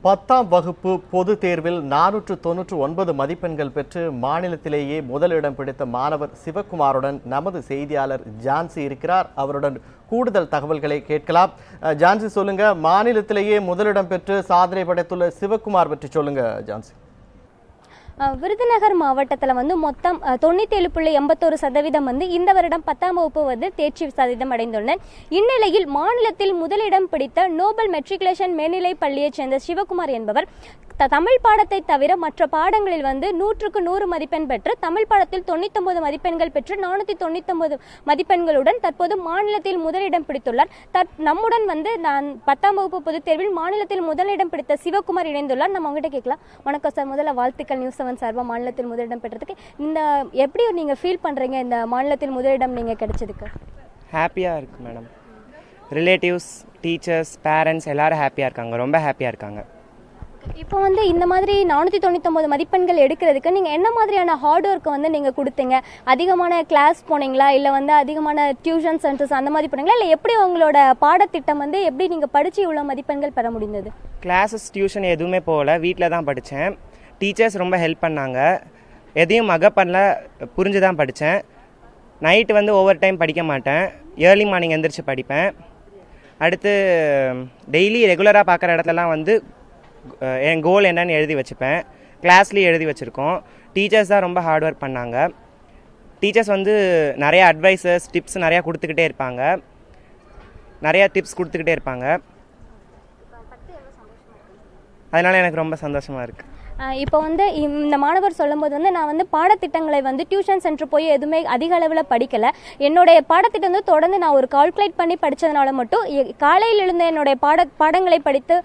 10ஆம் வகுப்பு பொதுத் தேர்வில் 499 மதிப்பெண்கள் பெற்று மாநிலத்திலேயே முதலிடம் பிடித்த மாணவர் சிவகுமாருடன் நமது செய்தியாளர் ஜான்சி இருக்கிறார். அவருடன் கூடுதல் தகவல்களை கேட்கலாம். ஜான்சி, சொல்லுங்க, மாநிலத்திலேயே முதலிடம் பெற்று சாதனை படைத்துள்ள சிவகுமார் பற்றி சொல்லுங்க ஜான்சி. விருதுநகர் மாவட்டத்தில் மொத்தம் 97.81% இந்த வருடம் 10ஆம் வகுப்பு தேர்ச்சி சதவீதம் அடைந்துள்ளனர். இந்நிலையில் மாநிலத்தில் முதலிடம் பிடித்த நோபல் மெட்ரிகுலேஷன் மேல்நிலைப் பள்ளியைச் சேர்ந்த சிவகுமார் என்பவர் தமிழ் பாடத்தை தவிர மற்ற பாடங்களில் 100க்கு 100 மதிப்பெண் பெற்று தமிழ் பாடத்தில் 99 மதிப்பெண்கள் பெற்று 499 மதிப்பெண்களுடன் தற்போது மாநிலத்தில் முதலிடம் பிடித்துள்ளார். நம்முடன் நான் 10ஆம் வகுப்பு பொதுத் தேர்வில் மாநிலத்தில் முதலிடம் பிடித்த சிவகுமார் இணைந்துள்ளார். நம்ம அவங்ககிட்ட கேட்கலாம். வணக்கம் சார். முதல்ல வாழ்த்துக்கள் நியூஸ் 7 சார்பாக மாநிலத்தில் முதலிடம் பெற்றதுக்கு. இந்த எப்படி நீங்கள் ஃபீல் பண்ணுறீங்க, இந்த மாநிலத்தில் முதலிடம் நீங்கள் கிடைச்சதுக்கு? ஹாப்பியாக இருக்குது மேடம். ரிலேட்டிவ்ஸ், டீச்சர்ஸ், பேரண்ட்ஸ் எல்லாரும் ஹாப்பியாக இருக்காங்க, ரொம்ப ஹாப்பியாக இருக்காங்க. இப்போ இந்த மாதிரி 499 மதிப்பெண்கள் எடுக்கிறதுக்கு நீங்கள் என்ன மாதிரியான ஹார்ட் ஒர்க்கை நீங்கள் கொடுத்தீங்க? அதிகமான கிளாஸ் போனீங்களா, இல்லை அதிகமான டியூஷன் சென்டர்ஸ் அந்த மாதிரி போனீங்களா, இல்லை எப்படி உங்களோட பாடத்திட்டம் எப்படி நீங்கள் படித்து இவ்வளோ மதிப்பெண்கள் பெற முடிந்தது? கிளாஸஸ், டியூஷன் எதுவுமே போகல, வீட்டில் தான் படித்தேன். டீச்சர்ஸ் ரொம்ப ஹெல்ப் பண்ணாங்க. எதையும் பண்ணல, புரிஞ்சு தான் படித்தேன். நைட்டு ஓவர் டைம் படிக்க மாட்டேன், ஏர்லி மார்னிங் எந்திரிச்சு படிப்பேன். அடுத்து டெய்லி ரெகுலராக பார்க்குற இடத்துலலாம் என் கோல் என்னன்னு எழுதி வச்சுப்பேன். கிளாஸ்லேயும் எழுதி வச்சுருக்கோம். டீச்சர்ஸ் தான் ரொம்ப ஹார்ட் ஒர்க் பண்ணாங்க. டீச்சர்ஸ் நிறையா அட்வைசஸ், டிப்ஸ் நிறையா கொடுத்துக்கிட்டே இருப்பாங்க. அதனால் எனக்கு ரொம்ப சந்தோஷமாக இருக்குது. இப்போ இந்த மாணவர் சொல்லும்போது நான் பாடத்திட்டங்களை டியூஷன் சென்டர் போய் எதுவுமே அதிக அளவில் படிக்கலை. என்னுடைய பாடத்திட்டம் தொடர்ந்து நான் ஒரு கால்குலேட் பண்ணி படித்ததுனால மட்டும் காலையில் எழுந்த என்னுடைய பாடங்களை படித்து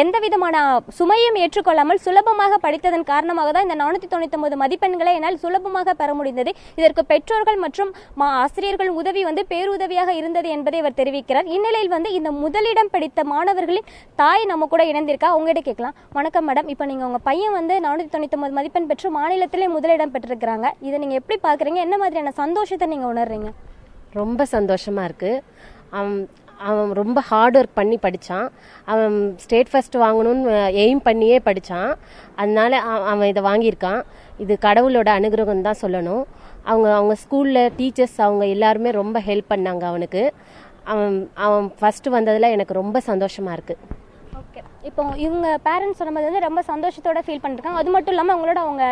எந்த விதமான சுமையும் ஏற்றுக்கொள்ளாமல் சுலபமாக படித்ததன் காரணமாக தான் இந்த 499 மதிப்பெண்களை என்னால் சுலபமாக பெற முடிந்தது. இதற்கு பெற்றோர்கள் மற்றும் ஆசிரியர்கள் உதவி பேருதவியாக இருந்தது என்பதை அவர் தெரிவிக்கிறார். இந்நிலையில் இந்த முதலிடம் பிடித்த மாணவர்களின் தாய் நம்ம கூட இணைந்திருக்கா. அவங்ககிட்ட கேட்கலாம். வணக்கம் மேடம். இப்போ நீங்கள் உங்கள் பையன் 499 மதிப்பெண் பெற்று மாநிலத்திலே முதலிடம் பெற்றிருக்கிறாங்க. இதை நீங்கள் எப்படி பார்க்குறீங்க? என்ன மாதிரியான சந்தோஷத்தை நீங்கள் உணர்றீங்க? ரொம்ப சந்தோஷமாக இருக்குது. அவன் ரொம்ப ஹார்ட் ஒர்க் பண்ணி படித்தான். அவன் ஸ்டேட் ஃபர்ஸ்ட் வாங்கணும்னு எய்ம் பண்ணியே படித்தான். அதனால அவன் இதை வாங்கியிருக்கான். இது கடவுளோட அனுகிரகம் தான் சொல்லணும். அவங்க ஸ்கூலில் டீச்சர்ஸ் அவங்க எல்லாருமே ரொம்ப ஹெல்ப் பண்ணாங்க அவனுக்கு. அவன் ஃபஸ்ட்டு வந்ததில் எனக்கு ரொம்ப சந்தோஷமாக இருக்குது. ஓகே. இப்போ இவங்க பேரண்ட்ஸ் சொன்னது ரொம்ப சந்தோஷத்தோட ஃபீல் பண்ணிருக்காங்க. அது மட்டும் இல்லாமல் அவங்களோட அவங்க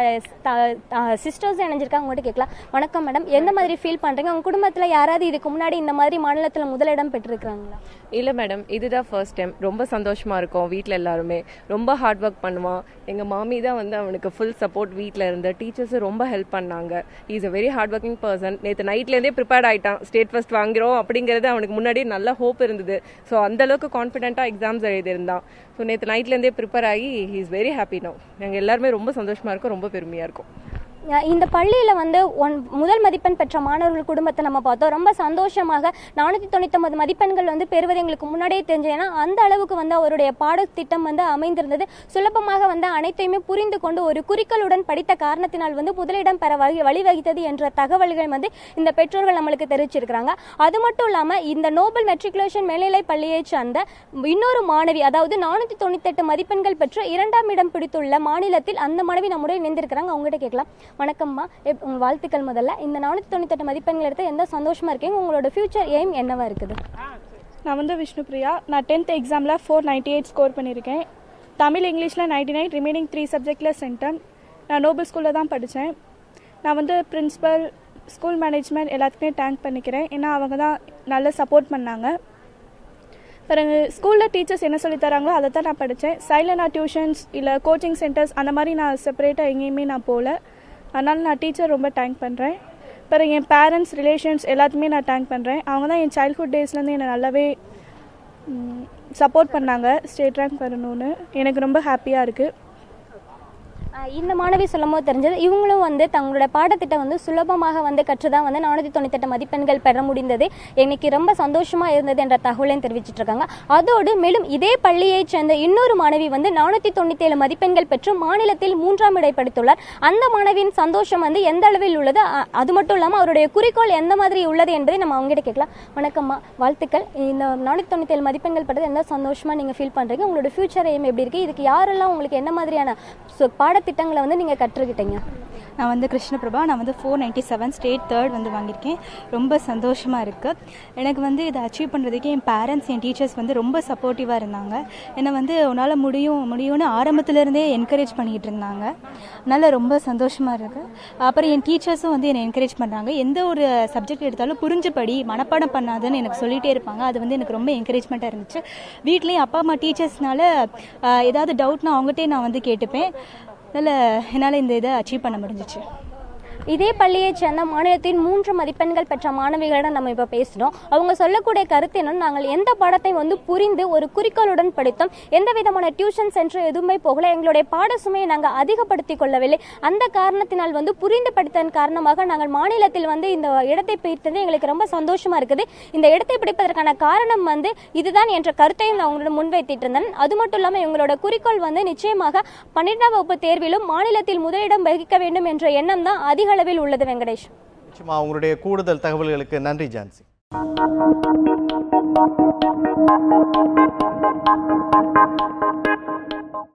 சிஸ்டர்ஸ் இணைஞ்சிருக்காங்க. அவங்ககிட்ட கேட்கலாம். வணக்கம் மேடம். எந்த மாதிரி ஃபீல் பண்ணுறீங்க? உங்கள் குடும்பத்தில் யாராவது இதுக்கு முன்னாடி இந்த மாதிரி மாநிலத்தில் முதலிடம் பெற்றிருக்கிறாங்களா? இல்லை மேடம், இதுதான் ஃபர்ஸ்ட் டைம். ரொம்ப சந்தோஷமாக இருக்கும். வீட்டில் எல்லாருமே ரொம்ப ஹார்ட் ஒர்க் பண்ணுவான். எங்கள் மாமி தான் அவனுக்கு ஃபுல் சப்போர்ட். வீட்டில் இருந்த டீச்சர்ஸும் ரொம்ப ஹெல்ப் பண்ணாங்க. Is a very hard working person. நேற்று நைட்லேருந்தே ப்ரிப்பேர்ட் ஆகிட்டான். ஸ்டேட் ஃபர்ஸ்ட் வாங்கிறோம் அப்படிங்கிறது அவனுக்கு முன்னாடியே நல்ல ஹோப் இருந்தது. ஸோ அந்தளவுக்கு கான்ஃபிடென்ட்டாக எக்ஸாம்ஸ் எழுதியிருந்தான். ஸோ நேற்று நைட்லேருந்தே ப்ரிப்பேர் ஆகி he is very happy now. நாங்கள் எல்லாருமே ரொம்ப சந்தோஷமாக இருக்கோம், ரொம்ப பெருமையாக இருக்கும். இந்த பள்ளியில் முதல் மதிப்பெண் பெற்ற மாணவர்கள் குடும்பத்தை நம்ம பார்த்தோம். ரொம்ப சந்தோஷமாக 499 மதிப்பெண்கள் பெறுவது எங்களுக்கு முன்னாடியே தெரிஞ்சது. ஏன்னா அந்த அளவுக்கு அவருடைய பாடத்திட்டம் அமைந்திருந்தது. சுலபமாக அனைத்தையுமே புரிந்து கொண்டு ஒரு குறிக்கோளுடன் படித்த காரணத்தினால் முதலிடம் பெற வழிவகுத்தது என்ற தகவல்கள் இந்த பெற்றோர்கள் நம்மளுக்கு தெரிவிச்சிருக்கிறாங்க. அது மட்டும் இல்லாமல் இந்த நோபல் மெட்ரிகுலேஷன் மேல்நிலை பள்ளியை சார்ந்த இன்னொரு மாணவி, அதாவது 498 மதிப்பெண்கள் பெற்று 2ஆம் இடம் பிடித்துள்ள மாநிலத்தில் அந்த மாணவி நம்முடைய இணைந்திருக்கிறாங்க. அவங்ககிட்ட கேட்கலாம். வணக்கம்மா. உங்கள் வாழ்த்துக்கள். முதல்ல இந்த 498 மதிப்பெண்கள் எடுத்து எந்த சந்தோஷமாக இருக்கீங்க? உங்களோட ஃபியூச்சர் எய்ம் என்னவா இருக்குது? நான் விஷ்ணுபிரியா. நான் 10th எக்ஸாமில் 498 ஸ்கோர் பண்ணியிருக்கேன். தமிழ், இங்கிலீஷில் 99, ரிமைனிங் 3 சப்ஜெக்டில் சென்டம். நான் நோபல் ஸ்கூலில் தான் படித்தேன். நான் பிரின்ஸிபல், ஸ்கூல் மேனேஜ்மெண்ட் எல்லாத்துக்குமே தேங்க் பண்ணிக்கிறேன். ஏன்னா அவங்க தான் நல்ல சப்போர்ட் பண்ணாங்க. பிறகு ஸ்கூலில் டீச்சர்ஸ் என்ன சொல்லி தராங்களோ அதை தான் நான் படித்தேன். சைடில் நான் டியூஷன்ஸ் இல்லை கோச்சிங் சென்டர்ஸ் அந்த மாதிரி நான் செப்பரேட்டாக எங்கேயுமே நான் போகல. அதனால் நான் டீச்சர் ரொம்ப தேங்க் பண்ணுறேன். பிறகு என் பேரண்ட்ஸ், ரிலேஷன்ஸ் எல்லாத்துக்குமே நான் தேங்க் பண்ணுறேன். அவங்க தான் என் சைல்ட்ஹுட் டேஸ்லேருந்து என்னை நல்லாவே சப்போர்ட் பண்ணாங்க ஸ்டேட் ரேங்க் வரணும்னு. எனக்கு ரொம்ப ஹாப்பியாக இருக்குது. இந்த மாணவி சொல்லும்போது தெரிஞ்சது இவங்களும் வந்து தங்களோட பாடத்திட்டம் வந்து சுலபமாக வந்து கற்றுதான் வந்து 498 மதிப்பெண்கள் பெற முடிந்தது. எனக்கு ரொம்ப சந்தோஷமா இருந்தது என்ற தகவலையும் தெரிவிச்சிட்டு இருக்காங்க. அதோடு மேலும் இதே பள்ளியைச் சேர்ந்த இன்னொரு மாணவி வந்து 497 மதிப்பெண்கள் பெற்று மாநிலத்தில் 3ஆம் இடை படித்துள்ளார். அந்த மாணவியின் சந்தோஷம் வந்து எந்த அளவில் உள்ளது, அது மட்டும் இல்லாமல் அவருடைய குறிக்கோள் எந்த மாதிரி உள்ளது என்பதை நம்ம அவங்ககிட்ட கேட்கலாம். வணக்கம்மா, வாழ்த்துக்கள். இந்த 497 மதிப்பெண்கள் பெற்றது எந்த சந்தோஷமா நீங்க ஃபீல் பண்றீங்க? உங்களோட ஃபியூச்சர் எய்ம் எப்படி இருக்கு? இதுக்கு யாரெல்லாம் உங்களுக்கு என்ன மாதிரியான பாடத்திட்டங்களை வந்து நீங்கள் கற்றுக்கிட்டீங்க? நான் வந்து கிருஷ்ணபிரபா. நான் வந்து 497 ஸ்டேட் 3rd வந்து வாங்கியிருக்கேன். ரொம்ப சந்தோஷமாக இருக்குது. எனக்கு வந்து இதை அச்சீவ் பண்ணுறதுக்கு என் பேரண்ட்ஸ், என் டீச்சர்ஸ் வந்து ரொம்ப சப்போர்ட்டிவாக இருந்தாங்க. என்னை வந்து உன்னால் முடியும்னு ஆரம்பத்துலேருந்தே என்கரேஜ் பண்ணிகிட்டு இருந்தாங்க. அதனால் ரொம்ப சந்தோஷமாக இருக்குது. அப்புறம் என் டீச்சர்ஸும் வந்து என்னை என்கரேஜ் பண்ணுறாங்க. எந்த ஒரு சப்ஜெக்ட் எடுத்தாலும் புரிஞ்சபடி மனப்பாடம் பண்ணாதுன்னு எனக்கு சொல்லிகிட்டே இருப்பாங்க. அது வந்து எனக்கு ரொம்ப என்கரேஜ்மெண்ட்டாக இருந்துச்சு. வீட்லேயும் அப்பா அம்மா டீச்சர்ஸ்னால ஏதாவது டவுட்னா அவங்ககிட்டே நான் வந்து கேட்டுப்பேன். அதனால் என்னால் இந்த இதை அச்சீவ் பண்ண முடிஞ்சிச்சு. இதே பள்ளியைச் சேர்ந்த மாநிலத்தின் 3 மதிப்பெண்கள் பெற்ற மாணவிகளிடம் நம்ம இப்போ பேசுகிறோம். அவங்க சொல்லக்கூடிய கருத்து என்னன்னா, நாங்கள் எந்த பாடத்தை வந்து புரிந்து ஒரு குறிக்கோளுடன் படித்தோம், எந்த விதமான டியூஷன் சென்டர் எதுவுமே போகல, எங்களுடைய பாட சுமையை நாங்கள் அதிகப்படுத்திக் கொள்ளவில்லை. அந்த காரணத்தினால் வந்து புரிந்து படித்ததன் காரணமாக நாங்கள் மாநிலத்தில் வந்து இந்த இடத்தை பிடித்தது எங்களுக்கு ரொம்ப சந்தோஷமா இருக்குது. இந்த இடத்தை பிடிப்பதற்கான காரணம் வந்து இதுதான் என்ற கருத்தையும் நான் அவங்களோட முன்வைத்திட்டு இருந்தேன். அது மட்டும் இல்லாமல் எங்களோட குறிக்கோள் வந்து நிச்சயமாக 12ஆம் வகுப்பு தேர்விலும் மாநிலத்தில் முதலிடம் வகிக்க வேண்டும் என்ற எண்ணம் தான் அதிக அளவில் உள்ளது. வெங்கடேஷ், நிச்சயமா உங்களுடைய கூடுதல் தகவல்களுக்கு நன்றி ஜான்சி.